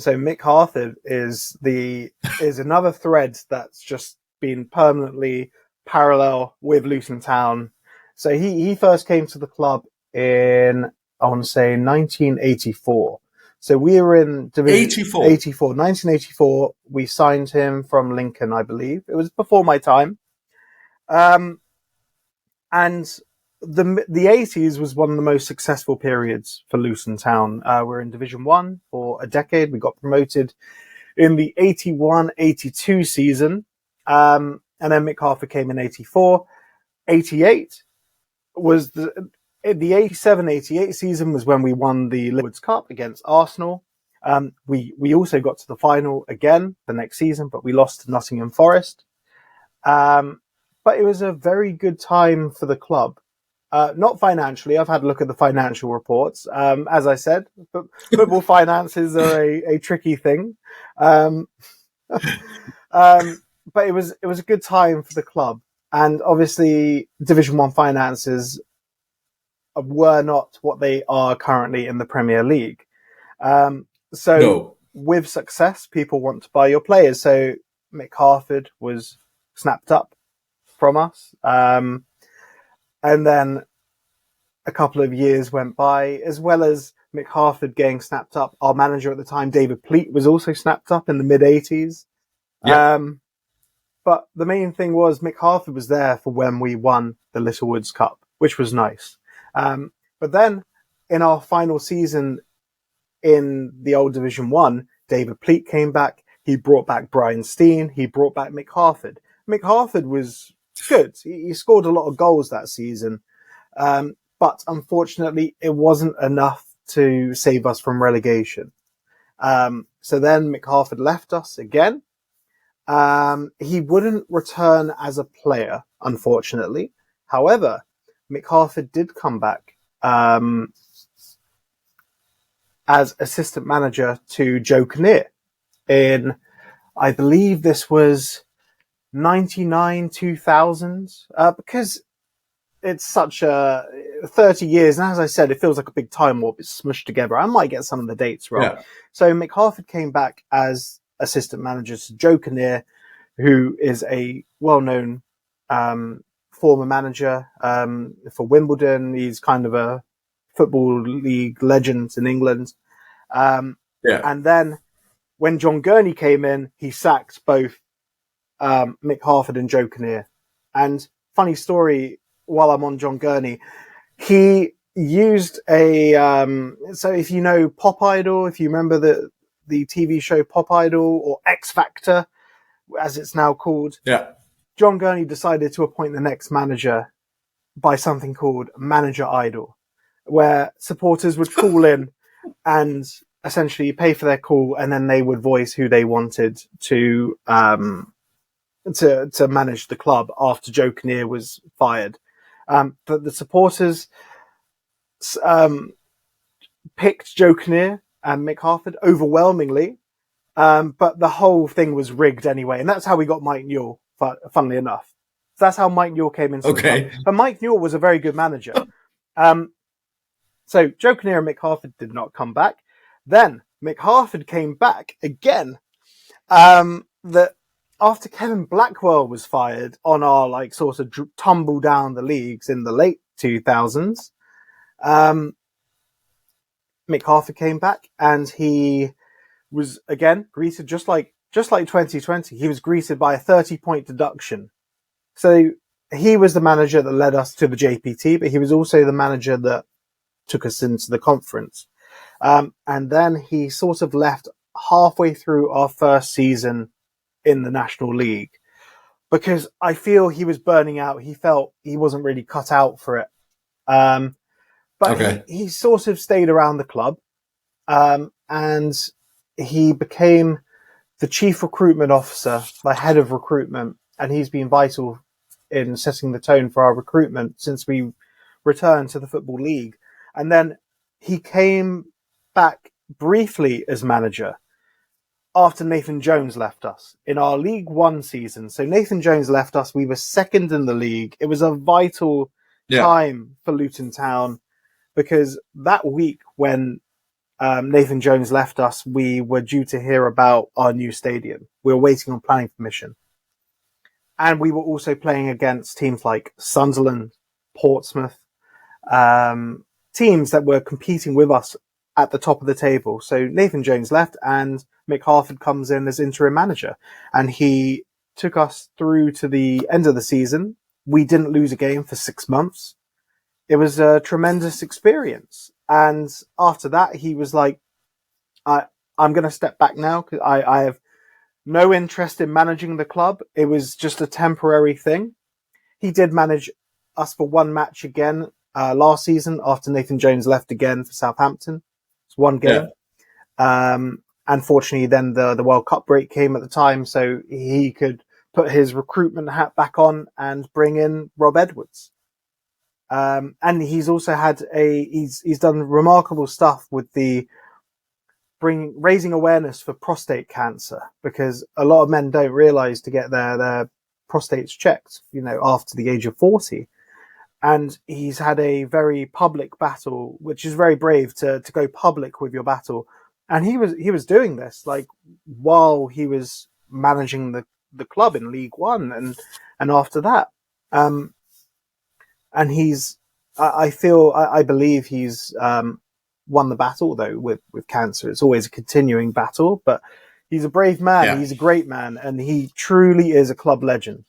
So Mick Harford is another thread that's just been permanently parallel with Luton Town. So he first came to the club in, I want to say, 1984. So we were in Division 1984. We signed him from Lincoln, I believe. It was before my time. And the 80s was one of the most successful periods for Luton Town. We're in Division 1 for a decade. We got promoted in the 81-82 season. And then Mick Harford came in 84. 88 was the 87-88 season was when we won the Liverpool Cup against Arsenal. We also got to the final again the next season, but we lost to Nottingham Forest. But it was a very good time for the club. Not financially. I've had a look at the financial reports. As I said, football finances are a tricky thing. But it was a good time for the club. And obviously, Division 1 finances were not what they are currently in the Premier League. With success, people want to buy your players. So Mick Harford was snapped up from us. And then a couple of years went by, as well as Mick Harford getting snapped up. Our manager at the time, David Pleat, was also snapped up in the mid-80s. Yep. But the main thing was Mick Harford was there for when we won the Littlewoods Cup, which was nice. But then in our final season in the old Division 1, David Pleat came back. He brought back Brian Steen. He brought back Mick Harford. Mick Harford was good. He scored a lot of goals that season. But unfortunately, it wasn't enough to save us from relegation. So then Mick Harford left us again. He wouldn't return as a player, unfortunately. However, Mick Harford did come back as assistant manager to Joe Kinnear in, I believe this was 99, 2000, because it's such a 30 years. And as I said, it feels like a big time warp. It's smushed together. I might get some of the dates wrong. Yeah. So Mick Harford came back as assistant manager to Joe Kinnear, who is a well-known former manager for Wimbledon. He's kind of a Football League legend in England. And then when John Gurney came in, he sacked both Mick Harford and Joe Kinnear. And funny story, while I'm on John Gurney, he used so if you know Pop Idol, if you remember the TV show Pop Idol or X Factor, as it's now called, John Gurney decided to appoint the next manager by something called Manager Idol, where supporters would call in and essentially pay for their call, and then they would voice who they wanted to manage the club after Joe Kinnear was fired. But the supporters picked Joe Kinnear and Mick Harford overwhelmingly, but the whole thing was rigged anyway, and that's how we got Mike Newell, funnily enough. So that's how Mike Newell came into the club. But Mike Newell was a very good manager. So Joe Kinnear and Mick Harford did not come back. Then Mick Harford came back again. After Kevin Blackwell was fired on our sort of tumble down the leagues in the late 2000s, Mick Harford came back and he was again greeted just like 2020. He was greeted by a 30-point deduction. So he was the manager that led us to the JPT, but he was also the manager that took us into the conference. And then he sort of left halfway through our first season in the National League because I feel he was burning out. He felt he wasn't really cut out for it. But he sort of stayed around the club. And he became the chief recruitment officer, the head of recruitment. And he's been vital in setting the tone for our recruitment since we returned to the Football League. And then he came back briefly as manager after Nathan Jones left us in our League One season. So Nathan Jones left us. We were second in the league. It was a vital time for Luton Town because that week when Nathan Jones left us, we were due to hear about our new stadium. We were waiting on planning permission. And we were also playing against teams like Sunderland, Portsmouth, teams that were competing with us at the top of the table. So Nathan Jones left and Mick Harford comes in as interim manager. And he took us through to the end of the season. We didn't lose a game for 6 months. It was a tremendous experience. And after that, he was like, I'm going to step back now because I have no interest in managing the club. It was just a temporary thing. He did manage us for one match again last season after Nathan Jones left again for Southampton. It's one game. Yeah. Unfortunately, then the World Cup break came at the time, so he could put his recruitment hat back on and bring in Rob Edwards. And he's also had he's done remarkable stuff with the raising awareness for prostate cancer, because a lot of men don't realize to get their prostates checked, after the age of 40. And he's had a very public battle, which is very brave to go public with your battle. And he was doing this while he was managing the club in League One and after that. And I believe he's won the battle though with cancer. It's always a continuing battle, but he's a brave man. Yeah. He's a great man, and he truly is a club legend.